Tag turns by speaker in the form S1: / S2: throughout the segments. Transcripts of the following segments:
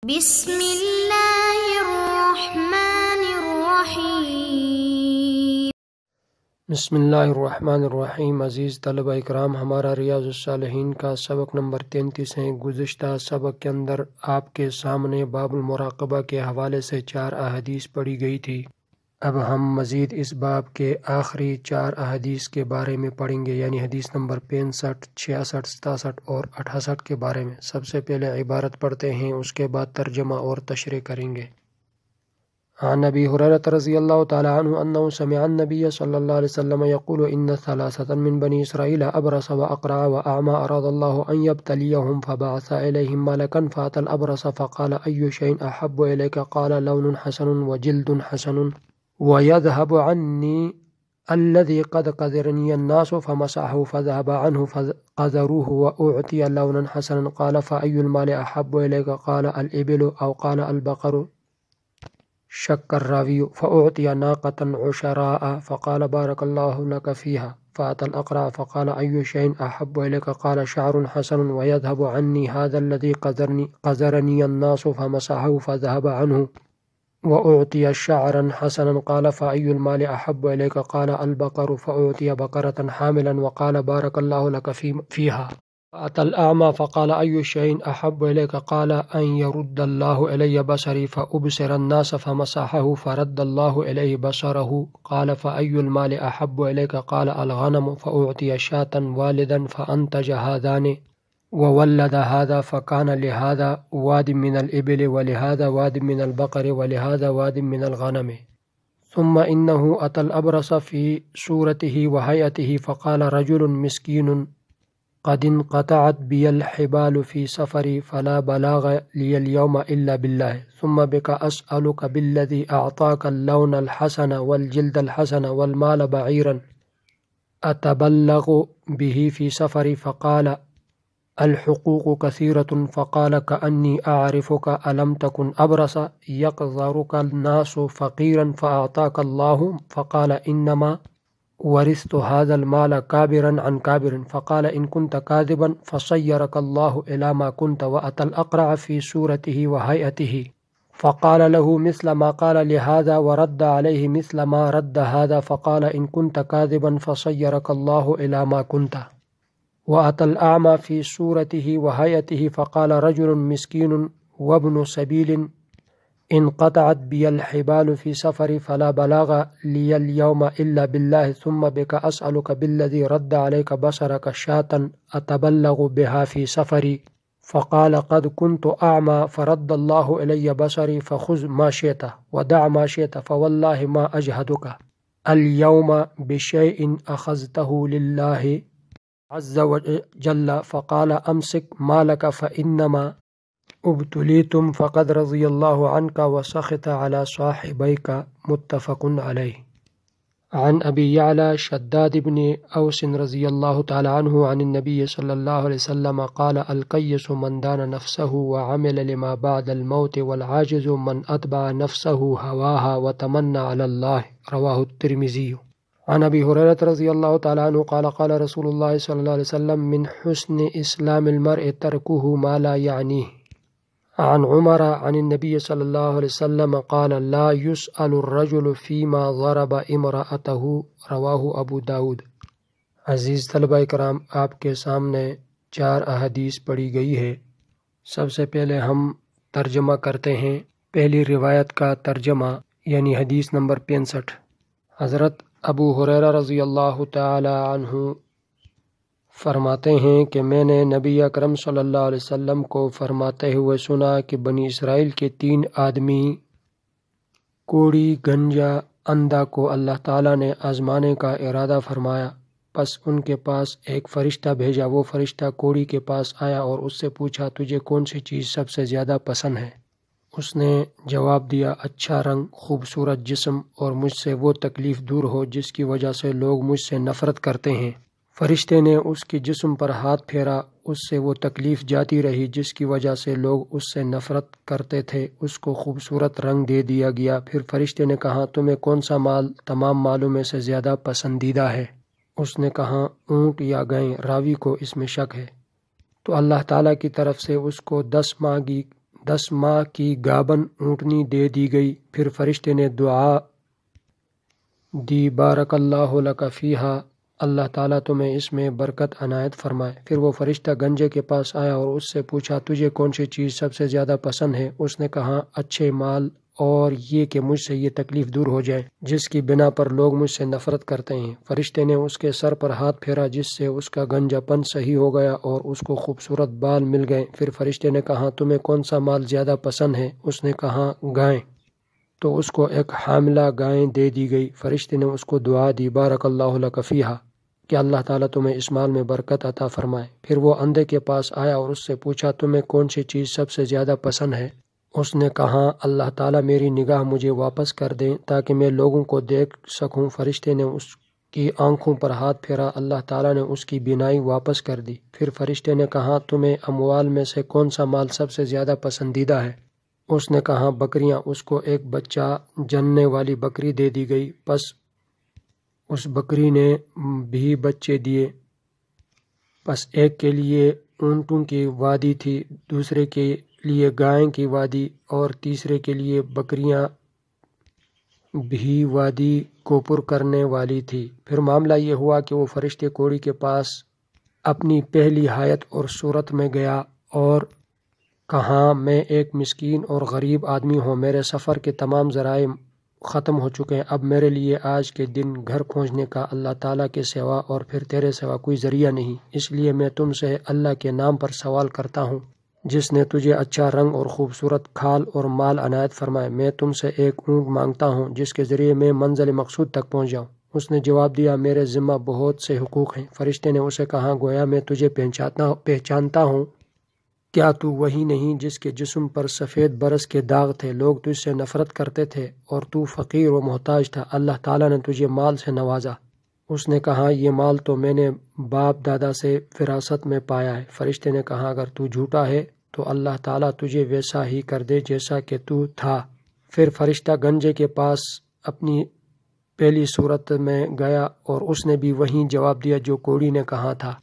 S1: بسم اللہ الرحمن الرحیم۔
S2: بسم اللہ الرحمن الرحیم۔ عزیز طلبہ اکرام، ہمارا ریاض الصالحین کا سبق نمبر 33 ہے۔ گزشتہ سبق کے اندر آپ کے سامنے باب المراقبہ کے حوالے سے 4 احادیث پڑھی گئی تھی۔ اب ہم مزید اس باب کے آخری 4 احادیث کے بارے میں پڑھیں گے، یعنی حدیث نمبر 65، 66، 67 اور 68 کے بارے میں۔ سب سے پہلے عبارت پڑھتے ہیں، اس کے بعد ترجمہ اور تشریح کریں گے۔ عن ابی ہریرہ رضی اللہ تعالی عنہ انہ سمع النبی صلی اللہ علیہ وسلم یقول ان ثلاثة من بنی اسرائیل ابرص واقرع واعمى اراد الله ان يبتليهم فبعث اليهم ملكا فاتى الابرص فقال اي شيء احب اليك قال لون حسن وجلد حسن ويذهب عني الذي قد قذرني الناس فمسحه فذهب عنه فقذروه واعطي لونا حسنا قال فاي المال احب اليك قال الابل او قال البقر شك الراوي فأعطي ناقة عشراء فقال بارك الله لك فيها فأتى الأقرع فقال أي شيء أحب إليك قال شعر حسن ويذهب عني هذا الذي قذرني الناس فمسحه فذهب عنه وأعطي شعرا حسنا قال فأي المال أحب إليك قال البقر فأعطي بقرة حاملا وقال بارك الله لك فيها فأتى الأعمى فقال أي شيء أحب إليك قال أن يرد الله إلي بصري فأبصر الناس فمسحه فرد الله إليه بصره قال فأي المال أحب إليك قال الغنم فأعطي شاة والدا فأنتج هذان وولد هذا فكان لهذا واد من الإبل ولهذا واد من البقر ولهذا واد من الغنم ثم إنه أتى الأبرص في صورته وهيئته فقال رجل مسكين قد انقطعت بي الحبال في سفري فلا بلاغ لي اليوم إلا بالله ثم بك أسألك بالذي أعطاك اللون الحسن والجلد الحسن والمال بعيرا أتبلغ به في سفري فقال الحقوق كثيرة فقال كأني أعرفك ألم تكن أبرص يقذرك الناس فقيرا فأعطاك الله فقال إنما ورثت هذا المال كابرا عن كابر فقال إن كنت كاذبا فصيرك الله إلى ما كنت وأتى الأقرع في صورته وهيئته فقال له مثل ما قال لهذا ورد عليه مثل ما رد هذا فقال إن كنت كاذبا فصيرك الله إلى ما كنت وأتى الأعمى في صورته وهيئته فقال رجل مسكين وابن سبيل انقطعت بي الحبال في سفري فلا بلاغ لي اليوم إلا بالله ثم بك أسألك بالذي رد عليك بصرك شاة أتبلغ بها في سفري فقال قد كنت أعمى فرد الله إلي بصري فخذ ما شئت ودع ما شئت فوالله ما أجهدك اليوم بشيء أخذته لله عز وجل فقال أمسك مالك فإنما ابتلیتم فقد رضی اللہ عنک وسخط على صاحبیک متفق علیہ۔ عن ابی یعلی شداد بن اوس رضی اللہ تعالی عنہ عن النبی صلی اللہ علیہ وسلم قال القیس من دان نفسه وعمل لما بعد الموت والعاجز من اتبع نفسه هواها وتمنى على الله رواه الترمذی۔ عن ابی ہریرہ رضی اللہ تعالی عنہ قال قال رسول اللہ صلی اللہ علیہ وسلم من حسن اسلام المرء تركه ما لا يعنيه۔ عن عمر عن النبي صلى الله عليه وسلم قال لا يسأل الرجل فيما ضرب امرأته رواه ابو داود۔ عزیز طلبہ اکرام، آپ کے سامنے 4 احادیث پڑھی گئی ہے۔ سب سے پہلے ہم ترجمہ کرتے ہیں۔ پہلی روایت کا ترجمہ یعنی حدیث نمبر 65۔ حضرت ابو ہریرہ رضی اللہ تعالی عنہ فرماتے ہیں کہ میں نے نبی اکرم صلی اللہ علیہ وسلم کو فرماتے ہوئے سنا کہ بنی اسرائیل کے 3 آدمی کوڑی، گنجا، اندھا کو اللہ تعالیٰ نے آزمانے کا ارادہ فرمایا، پس ان کے پاس ایک فرشتہ بھیجا۔ وہ فرشتہ کوڑی کے پاس آیا اور اس سے پوچھا تجھے کون سی چیز سب سے زیادہ پسند ہے؟ اس نے جواب دیا اچھا رنگ، خوبصورت جسم اور مجھ سے وہ تکلیف دور ہو جس کی وجہ سے لوگ مجھ سے نفرت کرتے ہیں۔ فرشتے نے اس کے جسم پر ہاتھ پھیرا، اس سے وہ تکلیف جاتی رہی جس کی وجہ سے لوگ اس سے نفرت کرتے تھے۔ اس کو خوبصورت رنگ دے دیا گیا۔ پھر فرشتے نے کہا تمہیں کون سا مال تمام مالوں میں سے زیادہ پسندیدہ ہے؟ اس نے کہا اونٹ یا گائیں، راوی کو اس میں شک ہے۔ تو اللہ تعالیٰ کی طرف سے اس کو 10 ماہ کی 10 ماہ کی گابن اونٹنی دے دی گئی۔ پھر فرشتے نے دعا دی بارک اللہ لک فیہا، اللہ تعالیٰ تمہیں اس میں برکت عنایت فرمائے۔ پھر وہ فرشتہ گنجے کے پاس آیا اور اس سے پوچھا تجھے کون سی چیز سب سے زیادہ پسند ہے؟ اس نے کہا اچھے مال اور یہ کہ مجھ سے یہ تکلیف دور ہو جائے جس کی بنا پر لوگ مجھ سے نفرت کرتے ہیں۔ فرشتے نے اس کے سر پر ہاتھ پھیرا جس سے اس کا گنجا پن صحیح ہو گیا اور اس کو خوبصورت بال مل گئے۔ پھر فرشتے نے کہا تمہیں کون سا مال زیادہ پسند ہے؟ اس نے کہا گائیں، تو اس کو ایک حاملہ گائیں دے دی گئی۔ فرشتے نے اس کو دعا دی بارک اللہ لک فیہا کہ اللہ تعالیٰ تمہیں اس مال میں برکت عطا فرمائے۔ پھر وہ اندھے کے پاس آیا اور اس سے پوچھا تمہیں کون سی چیز سب سے زیادہ پسند ہے؟ اس نے کہا اللہ تعالیٰ میری نگاہ مجھے واپس کر دیں تاکہ میں لوگوں کو دیکھ سکوں۔ فرشتے نے اس کی آنکھوں پر ہاتھ پھیرا، اللہ تعالیٰ نے اس کی بینائی واپس کر دی۔ پھر فرشتے نے کہا تمہیں اموال میں سے کون سا مال سب سے زیادہ پسندیدہ ہے؟ اس نے کہا بکریاں۔ اس کو ایک بچہ جننے والی بکری دے دی گئی، پس اس بکری نے بھی بچے دیے۔ پس ایک کے لیے اونٹوں کی وادی تھی، دوسرے کے لیے گائیں کی وادی اور تیسرے کے لیے بکریاں بھی وادی کو پر کرنے والی تھی۔ پھر معاملہ یہ ہوا کہ وہ فرشتے کوڑی کے پاس اپنی پہلی حیت اور صورت میں گیا اور کہا میں ایک مسکین اور غریب آدمی ہوں، میرے سفر کے تمام ذرائع ختم ہو چکے ہیں، اب میرے لیے آج کے دن گھر پہنچنے کا اللہ تعالیٰ کے سوا اور پھر تیرے سوا کوئی ذریعہ نہیں، اس لیے میں تم سے اللہ کے نام پر سوال کرتا ہوں جس نے تجھے اچھا رنگ اور خوبصورت کھال اور مال عنایت فرمائے۔ میں تم سے ایک اونٹ مانگتا ہوں جس کے ذریعے میں منزل مقصود تک پہنچ جاؤں۔ اس نے جواب دیا میرے ذمہ بہت سے حقوق ہیں۔ فرشتے نے اسے کہا گویا میں تجھے پہچانتا ہوں، کیا تو وہی نہیں جس کے جسم پر سفید برس کے داغ تھے؟ لوگ تجھ سے نفرت کرتے تھے اور تو فقیر و محتاج تھا، اللہ تعالیٰ نے تجھے مال سے نوازا۔ اس نے کہا یہ مال تو میں نے باپ دادا سے وراثت میں پایا ہے۔ فرشتے نے کہا اگر تو جھوٹا ہے تو اللہ تعالیٰ تجھے ویسا ہی کر دے جیسا کہ تو تھا۔ پھر فرشتہ گنجے کے پاس اپنی پہلی صورت میں گیا اور اس نے بھی وہی جواب دیا جو کوڑی نے کہا تھا۔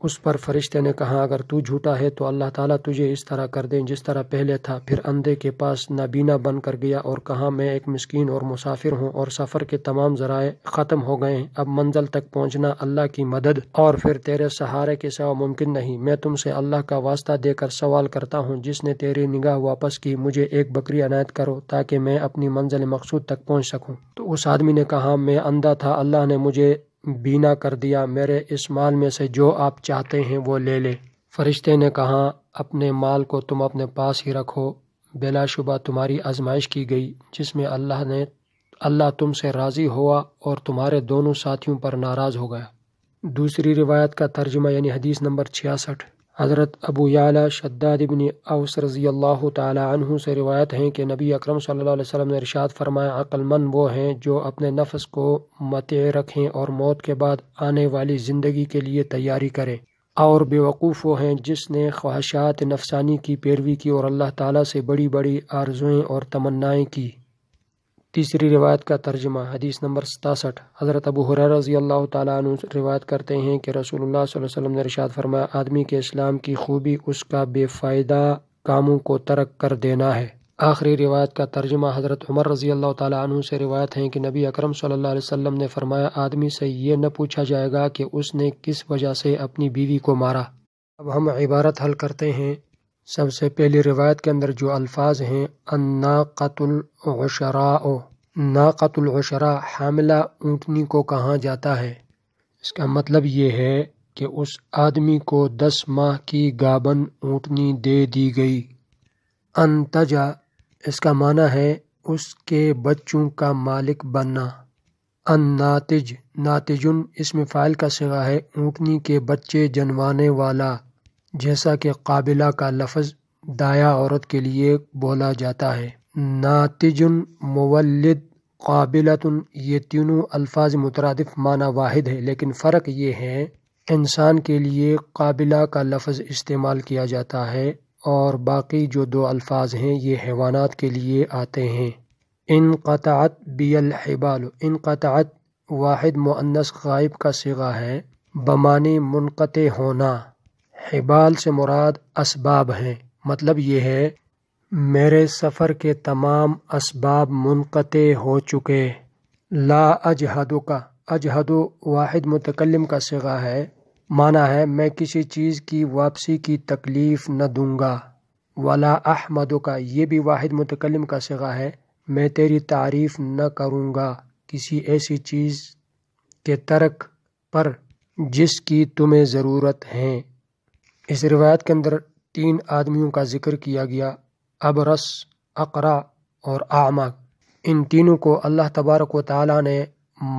S2: اس پر فرشتے نے کہا اگر تو جھوٹا ہے تو اللہ تعالیٰ تجھے اس طرح کر دیں جس طرح پہلے تھا۔ پھر اندھے کے پاس نابینا بن کر گیا اور کہا میں ایک مسکین اور مسافر ہوں اور سفر کے تمام ذرائع ختم ہو گئے ہیں، اب منزل تک پہنچنا اللہ کی مدد اور پھر تیرے سہارے کے سوا ممکن نہیں۔ میں تم سے اللہ کا واسطہ دے کر سوال کرتا ہوں جس نے تیری نگاہ واپس کی، مجھے ایک بکری عنایت کرو تاکہ میں اپنی منزل مقصود تک پہنچ سکوں۔ تو اس آدمی نے کہا میں اندھا تھا، اللہ نے مجھے بینا کر دیا، میرے اس مال میں سے جو آپ چاہتے ہیں وہ لے لے۔ فرشتے نے کہا اپنے مال کو تم اپنے پاس ہی رکھو، بلا شبہ تمہاری آزمائش کی گئی جس میں اللہ تم سے راضی ہوا اور تمہارے دونوں ساتھیوں پر ناراض ہو گیا۔ دوسری روایت کا ترجمہ یعنی حدیث نمبر 66۔ حضرت ابو یعلا شداد بن اوس رضی اللہ تعالی عنہ سے روایت ہیں کہ نبی اکرم صلی اللہ علیہ وسلم نے ارشاد فرمایا عقل مند وہ ہیں جو اپنے نفس کو متع رکھیں اور موت کے بعد آنے والی زندگی کے لیے تیاری کریں، اور بے وقوف وہ ہیں جس نے خواہشات نفسانی کی پیروی کی اور اللہ تعالیٰ سے بڑی بڑی آرزوئیں اور تمنائیں کی۔ تیسری روایت کا ترجمہ حدیث نمبر 67۔ حضرت ابو ہریرہ رضی اللہ تعالیٰ عنہ روایت کرتے ہیں کہ رسول اللہ صلی اللہ علیہ وسلم نے ارشاد فرمایا آدمی کے اسلام کی خوبی اس کا بے فائدہ کاموں کو ترک کر دینا ہے۔ آخری روایت کا ترجمہ حضرت عمر رضی اللہ تعالیٰ عنہ سے روایت ہے کہ نبی اکرم صلی اللہ علیہ وسلم نے فرمایا آدمی سے یہ نہ پوچھا جائے گا کہ اس نے کس وجہ سے اپنی بیوی کو مارا۔ اب ہم عبارت حل کرتے ہیں۔ سب سے پہلی روایت کے اندر جو الفاظ ہیں الناقۃ العشراء، ناقۃ العشراء حاملہ اونٹنی کو کہا جاتا ہے۔ اس کا مطلب یہ ہے کہ اس آدمی کو 10 ماہ کی گابن اونٹنی دے دی گئی۔ انتجا اس کا معنی ہے اس کے بچوں کا مالک بننا۔ الناتج ناتجن اسم فاعل کا صیغہ ہے، اونٹنی کے بچے جنوانے والا، جیسا کہ قابلہ کا لفظ دایا عورت کے لیے بولا جاتا ہے۔ ناتجن مولد قابلتن یہ تینوں الفاظ مترادف معنی واحد ہے، لیکن فرق یہ ہے انسان کے لیے قابلہ کا لفظ استعمال کیا جاتا ہے اور باقی جو 2 الفاظ ہیں یہ حیوانات کے لیے آتے ہیں۔ انقطعت بی الحبال، انقطعت واحد مؤنث غائب کا صیغہ ہے بمعنی منقطع ہونا۔ حبال سے مراد اسباب ہیں، مطلب یہ ہے میرے سفر کے تمام اسباب منقطع ہو چکے۔ لا اجہدک، اجہد واحد متکلم کا صیغہ ہے، معنی ہے میں کسی چیز کی واپسی کی تکلیف نہ دوں گا۔ ولا احمدک، یہ بھی واحد متکلم کا صیغہ ہے، میں تیری تعریف نہ کروں گا کسی ایسی چیز کے ترک پر جس کی تمہیں ضرورت ہے۔ اس روایت کے اندر 3 آدمیوں کا ذکر کیا گیا، ابرص، اقرع اور اعمى۔ ان تینوں کو اللہ تبارک و تعالیٰ نے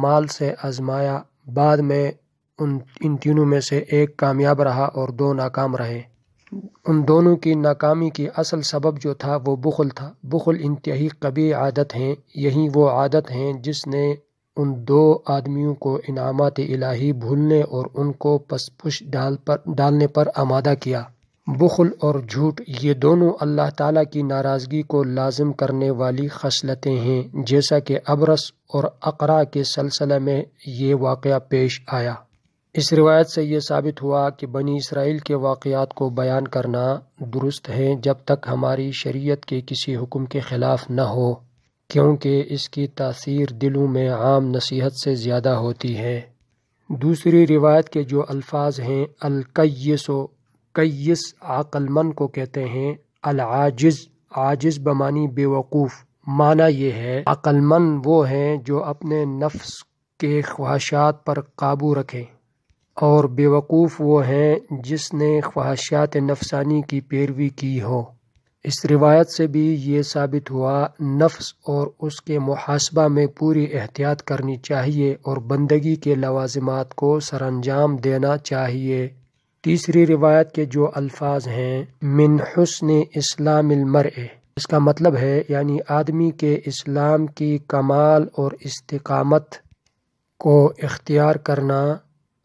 S2: مال سے آزمایا، بعد میں ان تینوں میں سے ایک کامیاب رہا اور 2 ناکام رہے۔ ان دونوں کی ناکامی کی اصل سبب جو تھا وہ بخل تھا۔ بخل انتہائی قبیح عادت ہیں، یہی وہ عادت ہیں جس نے ان 2 آدمیوں کو انعامات الہی بھولنے اور ان کو پس پش ڈالنے پر آمادہ کیا۔ بخل اور جھوٹ یہ دونوں اللہ تعالیٰ کی ناراضگی کو لازم کرنے والی خصلتیں ہیں، جیسا کہ ابرص اور اقرع کے سلسلے میں یہ واقعہ پیش آیا۔ اس روایت سے یہ ثابت ہوا کہ بنی اسرائیل کے واقعات کو بیان کرنا درست ہے جب تک ہماری شریعت کے کسی حکم کے خلاف نہ ہو، کیونکہ اس کی تاثیر دلوں میں عام نصیحت سے زیادہ ہوتی ہے۔ دوسری روایت کے جو الفاظ ہیں، الکیس، کیس عقل مند کو کہتے ہیں، العاجز، عاجز بمعنی بے وقوف، معنی یہ ہے عقل مند وہ ہیں جو اپنے نفس کے خواہشات پر قابو رکھیں، اور بے وقوف وہ ہیں جس نے خواہشات نفسانی کی پیروی کی ہو۔ اس روایت سے بھی یہ ثابت ہوا نفس اور اس کے محاسبہ میں پوری احتیاط کرنی چاہیے اور بندگی کے لوازمات کو سر انجام دینا چاہیے۔ تیسری روایت کے جو الفاظ ہیں، من حسن اسلام المرء، اس کا مطلب ہے یعنی آدمی کے اسلام کی کمال اور استقامت کو اختیار کرنا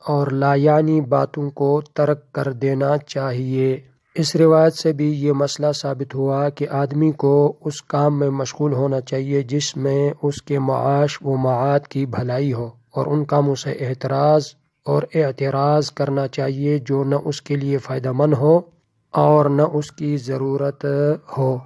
S2: اور لا یعنی باتوں کو ترک کر دینا چاہیے۔ اس روایت سے بھی یہ مسئلہ ثابت ہوا کہ آدمی کو اس کام میں مشغول ہونا چاہیے جس میں اس کے معاش و معاد کی بھلائی ہو، اور ان کاموں سے اعتراض کرنا چاہیے جو نہ اس کے لیے فائدہ مند ہو اور نہ اس کی ضرورت ہو۔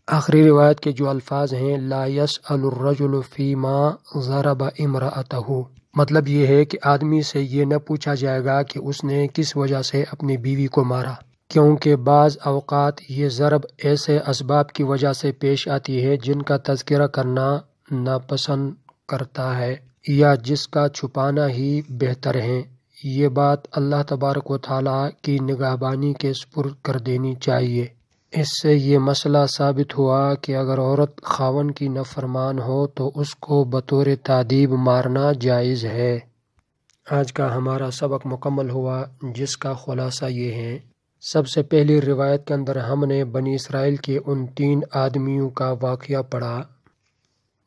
S2: آخری روایت کے جو الفاظ ہیں، لا يسأل الرجل فيما ضرب امرأته، مطلب یہ ہے کہ آدمی سے یہ نہ پوچھا جائے گا کہ اس نے کس وجہ سے اپنی بیوی کو مارا، کیونکہ بعض اوقات یہ ضرب ایسے اسباب کی وجہ سے پیش آتی ہے جن کا تذکرہ کرنا ناپسند کرتا ہے یا جس کا چھپانا ہی بہتر ہے۔ یہ بات اللہ تبارک و تعالیٰ کی نگہبانی کے سپرد کر دینی چاہیے۔ اس سے یہ مسئلہ ثابت ہوا کہ اگر عورت خاوند کی نافرمان ہو تو اس کو بطور تادیب مارنا جائز ہے۔ آج کا ہمارا سبق مکمل ہوا، جس کا خلاصہ یہ ہے۔ سب سے پہلی روایت کے اندر ہم نے بنی اسرائیل کے ان 3 آدمیوں کا واقعہ پڑھا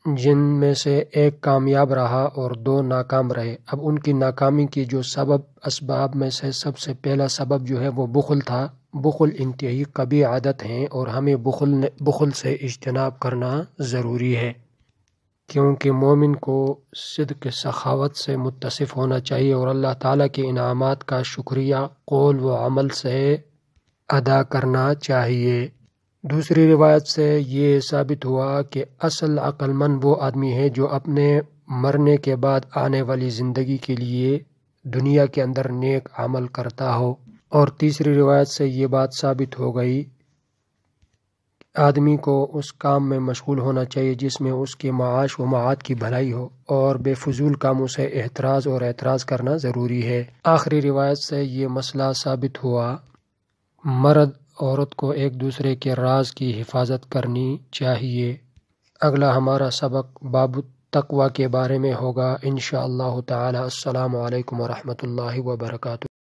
S2: جن میں سے ایک کامیاب رہا اور 2 ناکام رہے۔ اب ان کی ناکامی کی جو اسباب میں سے سب سے پہلا سبب جو ہے وہ بخل تھا۔ بخل انتہائی قبیح عادت ہیں اور ہمیں بخل سے اجتناب کرنا ضروری ہے، کیونکہ مومن کو صدق سخاوت سے متصف ہونا چاہیے اور اللہ تعالیٰ کے انعامات کا شکریہ قول و عمل سے ادا کرنا چاہیے۔ دوسری روایت سے یہ ثابت ہوا کہ اصل عقل مند وہ آدمی ہے جو اپنے مرنے کے بعد آنے والی زندگی کے لیے دنیا کے اندر نیک عمل کرتا ہو، اور تیسری روایت سے یہ بات ثابت ہو گئی آدمی کو اس کام میں مشغول ہونا چاہیے جس میں اس کے معاش و معاد کی بھلائی ہو، اور بے فضول کاموں سے اعتراض کرنا ضروری ہے۔ آخری روایت سے یہ مسئلہ ثابت ہوا مرد عورت کو ایک دوسرے کے راز کی حفاظت کرنی چاہیے۔ اگلا ہمارا سبق باب التقوی کے بارے میں ہوگا انشاءاللہ تعالی۔ السلام علیکم ورحمۃ اللہ وبرکاتہ۔